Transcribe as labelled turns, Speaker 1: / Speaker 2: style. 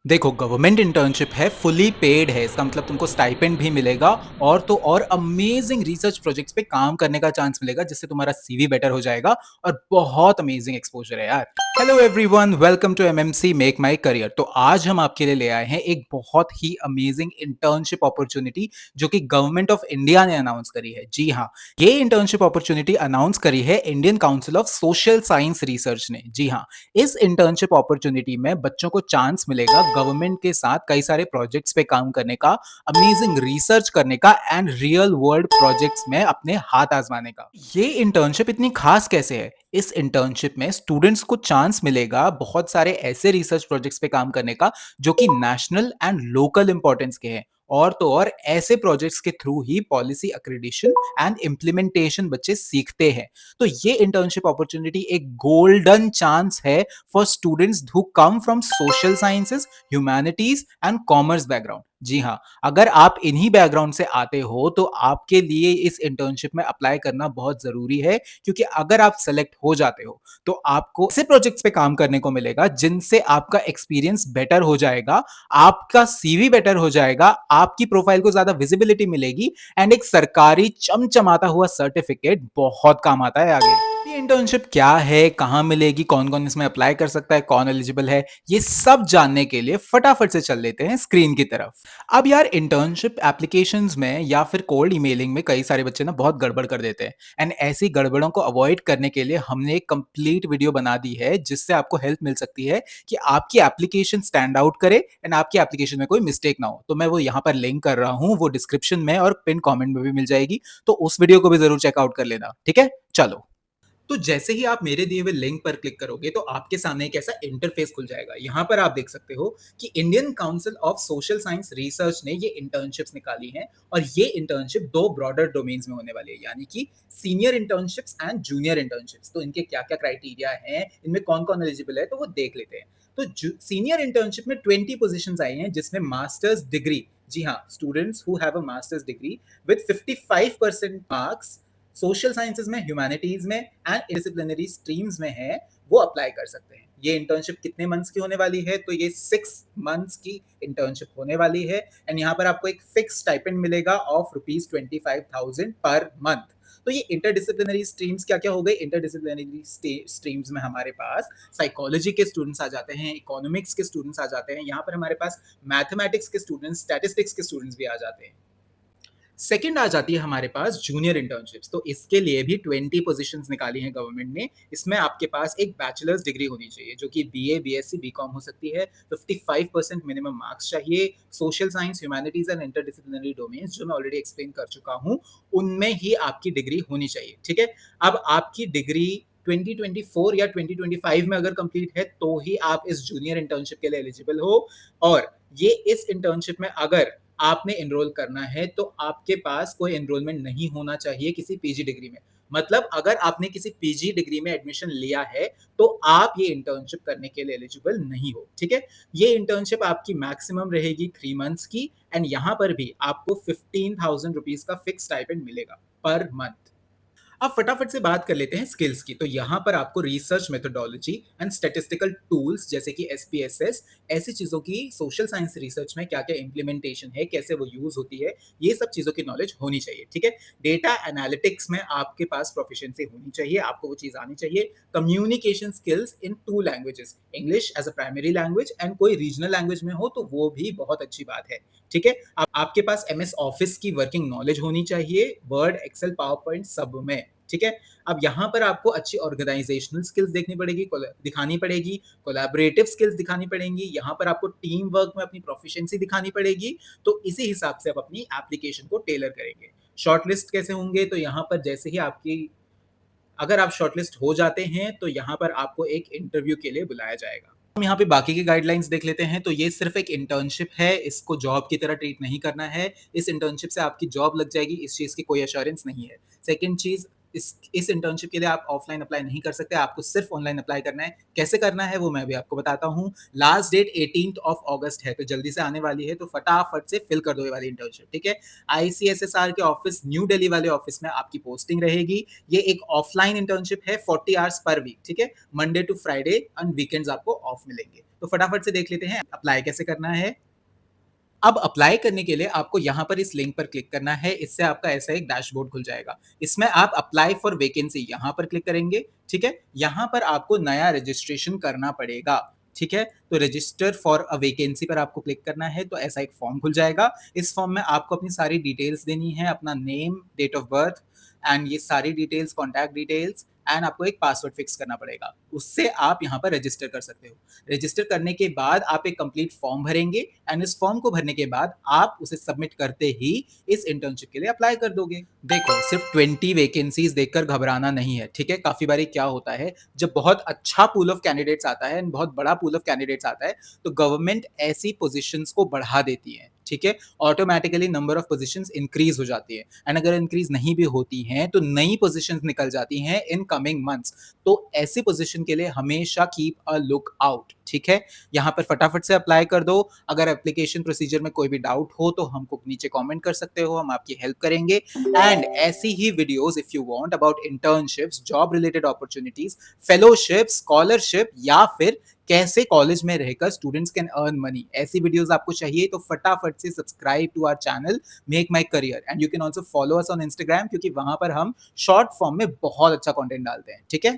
Speaker 1: देखो, government internship है, fully paid है। इसका मतलब तुमको स्टाइपेंड भी मिलेगा और तो और अमेजिंग रिसर्च प्रोजेक्ट्स पे काम करने का चांस मिलेगा, जिससे तुम्हारा सीवी बेटर हो जाएगा और बहुत अमेजिंग एक्सपोजर है यार। Hello everyone, welcome to MMC make my career. तो आज हम आपके लिए ले आए हैं एक बहुत ही अमेजिंग इंटर्नशिप अपॉर्चुनिटी जो कि गवर्नमेंट ऑफ इंडिया ने अनाउंस करी है। जी हाँ, ये इंटर्नशिप अपॉर्चुनिटी अनाउंस करी है Indian council of social science research ने। जी हाँ, इस इंटर्नशिप अपॉर्चुनिटी में बच्चों को चांस मिलेगा गवर्नमेंट के साथ कई सारे प्रोजेक्ट्स पे काम करने का, अमेजिंग रिसर्च करने का एंड रियल वर्ल्ड प्रोजेक्ट्स में अपने हाथ आजमाने का। ये इंटर्नशिप इतनी खास कैसे है? इस इंटर्नशिप में स्टूडेंट्स को चांस मिलेगा बहुत सारे ऐसे रिसर्च प्रोजेक्ट्स पे काम करने का जो कि नेशनल एंड लोकल इंपॉर्टेंस के हैं, और तो और ऐसे प्रोजेक्ट्स के थ्रू ही पॉलिसी एक्रीडिशन एंड इम्प्लीमेंटेशन बच्चे सीखते हैं। तो ये इंटर्नशिप अपॉर्चुनिटी एक गोल्डन चांस है for students who come from social sciences, humanities and commerce background. जी हाँ, अगर आप इन्हीं बैकग्राउंड से आते हो तो आपके लिए इस इंटर्नशिप में अप्लाई करना बहुत जरूरी है, क्योंकि अगर आप सेलेक्ट हो जाते हो तो आपको ऐसे प्रोजेक्ट्स पे काम करने को मिलेगा जिनसे आपका एक्सपीरियंस बेटर हो जाएगा, आपका सीवी बेटर हो जाएगा, आपकी प्रोफाइल को ज्यादा विजिबिलिटी मिलेगी एंड एक सरकारी चमचमाता हुआ सर्टिफिकेट बहुत काम आता है आगे। ये इंटर्नशिप क्या है, कहां मिलेगी, कौन कौन इसमें अप्लाई कर सकता है, कौन एलिजिबल है, ये सब जानने के लिए फटाफट से चल लेते हैं स्क्रीन की तरफ। अब यार, इंटर्नशिप एप्लीकेशंस में या फिर कोल्ड ईमेलिंग में कई सारे बच्चे ना बहुत गड़बड़ कर देते हैं, एंड ऐसी गड़बड़ों को अवॉइड करने के लिए हमने एक कंप्लीट वीडियो बना दी है जिससे आपको हेल्प मिल सकती है कि आपकी एप्लीकेशन स्टैंड आउट करे एंड आपकी एप्लीकेशन में कोई मिस्टेक ना हो। तो मैं वो यहाँ पर लिंक कर रहा हूँ, वो डिस्क्रिप्शन में और पिन कमेंट में भी मिल जाएगी, तो उस वीडियो को भी जरूर चेकआउट कर लेना। ठीक है, चलो। तो जैसे ही आप मेरे दिए हुए लिंक पर क्लिक करोगे तो आपके सामने एक ऐसा इंटरफेस खुल जाएगा। यहाँ पर आप देख सकते हो कि Indian council of social science research ने ये इंटर्नशिप्स निकाली हैं, और ये इंटर्नशिप दो ब्रॉडर डोमेन्स में होने वाली है, यानी कि senior internships and junior internships. तो इनके क्या क्या क्राइटेरिया हैं, इनमें कौन कौन एलिजिबल है, तो वो देख लेते हैं। तो सीनियर इंटर्नशिप में 20 पोजिशन आई हैं, जिसमें मास्टर्स डिग्री, जी हाँ, students who have a masters degree with 55% marks social sciences में, ह्यूमैनिटीज में एंड डिसिप्लिनरी स्ट्रीम्स में है, वो अप्लाई कर सकते हैं। ये इंटर्नशिप कितने मंथ्स की होने वाली है? तो ये 6 मंथ्स की इंटर्नशिप होने वाली है, एंड यहाँ पर आपको एक फिक्स स्टाइपेंड मिलेगा ऑफ ₹25,000 पर मंथ। तो ये इंटरडिसिप्लिनरी स्ट्रीम्स क्या क्या हो गई? इंटरडिसिप्लिनरी स्ट्रीम्स में हमारे पास साइकोलॉजी के स्टूडेंट्स आ जाते हैं, इकोनॉमिक्स के स्टूडेंट्स आ जाते हैं, यहाँ पर हमारे पास मैथमेटिक्स के स्टूडेंट्स, स्टैटिस्टिक्स के स्टूडेंट्स भी आ जाते हैं। सेकंड आ जाती है हमारे पास जूनियर इंटर्नशिप्स। तो इसके लिए भी 20 पोजीशंस निकाली हैं गवर्नमेंट ने। इसमें आपके पास एक बैचलर्स डिग्री होनी चाहिए जो कि बीए, बीएससी, बीकॉम हो सकती है। 55% मिनिमम मार्क्स चाहिए। Social science, humanities and interdisciplinary domains जो मैं ऑलरेडी एक्सप्लेन कर चुका हूँ, उनमें ही आपकी डिग्री होनी चाहिए। ठीक है, अब आपकी डिग्री 2024 या 2025 में अगर कंप्लीट है तो ही आप इस जूनियर इंटर्नशिप के लिए एलिजिबल हो। और ये इस इंटर्नशिप में अगर आपने एनरोल करना है तो आपके पास कोई एनरोलमेंट नहीं होना चाहिए किसी पीजी डिग्री में। मतलब अगर आपने किसी पीजी डिग्री में एडमिशन लिया है तो आप ये इंटर्नशिप करने के लिए एलिजिबल नहीं हो। ठीक है, ये इंटर्नशिप आपकी मैक्सिमम रहेगी 3 मंथ्स की, एंड यहाँ पर भी आपको 15,000 रुपीज का फिक्स स्टाइपेंड मिलेगा पर मंथ। अब फटाफट से बात कर लेते हैं स्किल्स की। तो यहाँ पर आपको research methodology and statistical tools जैसे कि एसपीएसएस, ऐसी चीज़ों की सोशल साइंस रिसर्च में क्या क्या इंप्लीमेंटेशन है, कैसे वो यूज होती है, ये सब चीज़ों की नॉलेज होनी चाहिए। ठीक है, डेटा एनालिटिक्स में आपके पास प्रोफिशिएंसी होनी चाहिए, आपको वो चीज़ आनी चाहिए। Communication skills in 2 languages, English as a primary language and कोई रीजनल लैंग्वेज में हो तो वो भी बहुत अच्छी बात है। ठीक है, आपके पास एमएस ऑफिस की वर्किंग नॉलेज होनी चाहिए, वर्ड, एक्सेल, पावर पॉइंट सब में। ठीक है, अब यहाँ पर आपको अच्छी ऑर्गेनाइजेशनल स्किल्स देखनी पड़ेगी, दिखानी पड़ेगी, कोलैबोरेटिव स्किल्स दिखानी पड़ेंगी, यहाँ पर आपको टीम वर्क में अपनी प्रोफिशिएंसी दिखानी पड़ेगी। तो इसी हिसाब से आप अपनी एप्लीकेशन को टेलर करेंगे। शॉर्टलिस्ट कैसे होंगे? तो यहाँ पर जैसे ही आपकी, अगर आप शॉर्टलिस्ट हो जाते हैं तो यहाँ पर आपको एक इंटरव्यू के लिए बुलाया जाएगा। हम यहाँ पे बाकी की गाइडलाइंस देख लेते हैं। तो ये सिर्फ एक इंटर्नशिप है, इसको जॉब की तरह ट्रीट नहीं करना है। इस इंटर्नशिप से आपकी जॉब लग जाएगी, इस चीज़ की कोई एश्योरेंस नहीं है। सेकंड चीज़, इस इंटर्नशिप के लिए आप ऑफलाइन अप्लाई नहीं कर सकते, आपको सिर्फ ऑनलाइन अप्लाई करना है। कैसे करना है वो मैं अभी आपको बताता हूँ। लास्ट डेट 18th ऑफ अगस्त है, तो जल्दी से आने वाली है, तो फटाफट से फिल कर दो ये वाली इंटर्नशिप, ठीक है। आईसीएसएसआर के ऑफिस, न्यू दिल्ली वाले ऑफिस में आपकी पोस्टिंग रहेगी। ये एक ऑफलाइन इंटर्नशिप है, 40 आवर्स पर वीक, ठीक है। Monday to Friday and weekends आपको ऑफ मिलेंगे। तो फटाफट से देख लेते हैं अप्लाई कैसे करना है। अब अप्लाई करने के लिए आपको यहाँ पर इस लिंक पर क्लिक करना है, इससे आपका ऐसा एक डैशबोर्ड खुल जाएगा। इसमें आप अप्लाई फॉर वैकेंसी यहाँ पर क्लिक करेंगे, ठीक है? यहाँ पर आपको नया रजिस्ट्रेशन करना पड़ेगा, ठीक है? तो रजिस्टर फॉर अ वैकेंसी पर आपको क्लिक करना है, तो ऐसा एक फॉर्म खुल जाएगा। इस फॉर्म में आपको अपनी सारी डिटेल्स देनी है, अपना name, date of birth and ये सारी डिटेल्स, कॉन्टैक्ट डिटेल्स एंड आपको एक पासवर्ड फिक्स करना पड़ेगा। उससे आप यहाँ पर रजिस्टर कर सकते हो। रजिस्टर करने के बाद आप एक कंप्लीट फॉर्म भरेंगे एंड इस फॉर्म को भरने के बाद आप उसे सबमिट करते ही इस इंटर्नशिप के लिए अप्लाई कर दोगे। देखो, सिर्फ 20 वैकेंसीज देखकर घबराना नहीं है, ठीक है? काफ़ी बारी क्या होता है, जब बहुत अच्छा पूल ऑफ कैंडिडेट्स आता है एंड बहुत बड़ा पूल ऑफ कैंडिडेट्स आता है, तो गवर्नमेंट ऐसी पोज़ीशंस को बढ़ा देती है, ठीक है? Automatically number of positions increase हो जाती है एंड अगर इंक्रीज़ नहीं भी होती हैं, तो नई पोज़ीशंस निकल जाती हैं इन कमिंग मंथ्स। तो ऐसी पोज़ीशन के लिए हमेशा कीप अ लुक आउट, ठीक है? यहाँ पर फटाफट से अप्लाई कर दो। अगर एप्लीकेशन प्रोसीजर में कोई भी डाउट हो तो हमको नीचे कमेंट कर सकते हो, हम आपकी हेल्प करेंगे। एंड ऐसी ही videos if you want about internships, job related opportunities, fellowship, scholarship या फिर कैसे कॉलेज में रहकर स्टूडेंट्स कैन अर्न मनी, ऐसी वीडियोस आपको चाहिए तो फटाफट से subscribe to our channel make my career and you can also follow us on Instagram, क्योंकि वहां पर हम शॉर्ट फॉर्म में बहुत अच्छा कंटेंट डालते हैं, ठीक है?